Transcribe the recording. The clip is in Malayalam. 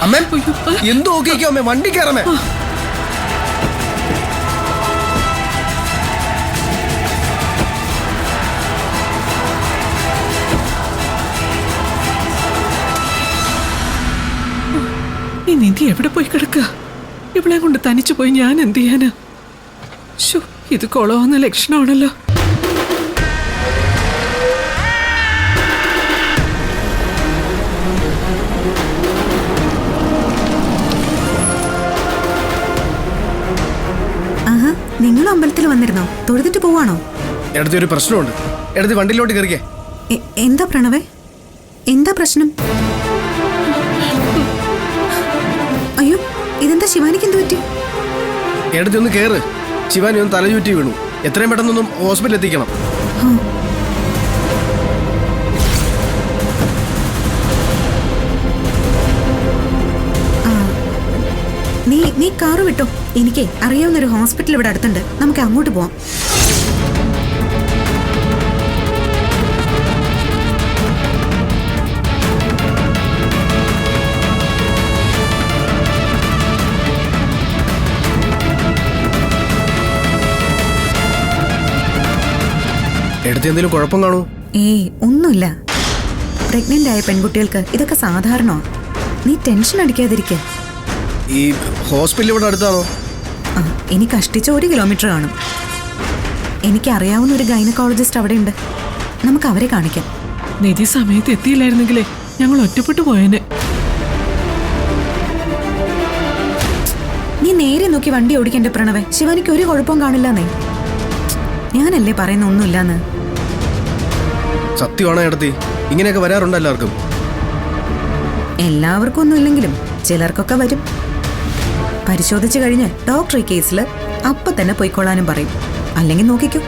അമ്മേ എന്തോ നോക്കിക്കോ അമ്മേ, വണ്ടി കയറമേ. ഈ നിധി എവിടെ പോയി കിടക്കുക? ഇവിടെ കൊണ്ട് തനിച്ചു പോയി ഞാൻ എന്ത് ചെയ്യാനാ? ശോ, ഇത് കൊളവാന്ന ലക്ഷണമാണല്ലോ. ആഹാ, നിങ്ങൾ അമ്പലത്തിൽ വന്നിരുന്നോ? തൊഴുതിട്ട് പോവാണോ? എടുത്ത് ഒരു പ്രശ്നമുണ്ട്. എടുത്ത് വണ്ടിയിലോട്ട് കയറിക്കേ. എന്താ പ്രണവേ, എന്താ പ്രശ്നം? അയ്യോ, ഇതെന്താ ശിവാനിക്ക് എന്ത് പറ്റി? എടുത്ത് ഒന്ന് കയറ്. ശിവാനി ഒന്ന് തലചുറ്റി വീണു. എത്രയും പെട്ടെന്നൊന്നും ഹോസ്പിറ്റലിൽ എത്തിക്കണം. നീ കാറ് വിട്ടോ. എനിക്ക് അറിയാവുന്നൊരു ഹോസ്പിറ്റൽ ഇവിടെ അടുത്തുണ്ട്, നമുക്ക് അങ്ങോട്ട് പോവാം. എടുത്ത് എന്തെങ്കിലും കുഴപ്പം കാണൂ? ഏയ്, ഒന്നുമില്ല. പ്രഗ്നന്റ് ആയ പെൺകുട്ടികൾക്ക് ഇതൊക്കെ സാധാരണമാണ്. നീ ടെൻഷൻ അടിക്കാതിരിക്കുക. ഈ ഹോസ്പിറ്റൽ ഇവിടെ അടുത്താണോ? ഇനി കഷ്ടിച്ച 1 കിലോമീറ്റർ കാണും. എനിക്കറിയാവുന്ന ഒരു ഗൈനക്കോളജിസ്റ്റ് അവിടെ ഉണ്ട്, നമുക്ക് അവരെ കാണിക്കാം. നിധി സമയത്ത് എത്തിയില്ലായിരുന്നെങ്കിലേ ഞങ്ങൾ ഒറ്റപ്പെട്ടു പോയേനെ. നീ നേരെ നോക്കി വണ്ടി ഓടിക്കണ്ടേ പ്രണവേ. ശിവാനിക്ക് ഒരു കുഴപ്പവും കാണില്ലെന്നേ. ഞാനല്ലേ പറയുന്ന ഒന്നുമില്ലാന്ന്. സത്യമാണോ എടുത്തി? ഇങ്ങനെയൊക്കെ വരാറുണ്ട് എല്ലാവർക്കും? എല്ലാവർക്കും ഒന്നും ഇല്ലെങ്കിലും ചിലർക്കൊക്കെ വരും. പരിശോധിച്ചു കഴിഞ്ഞ് ഡോക്ടർ ഈ കേസിൽ അപ്പൊ തന്നെ പൊയ്ക്കൊള്ളാനും പറയും. അല്ലെങ്കിൽ നോക്കിക്കോ,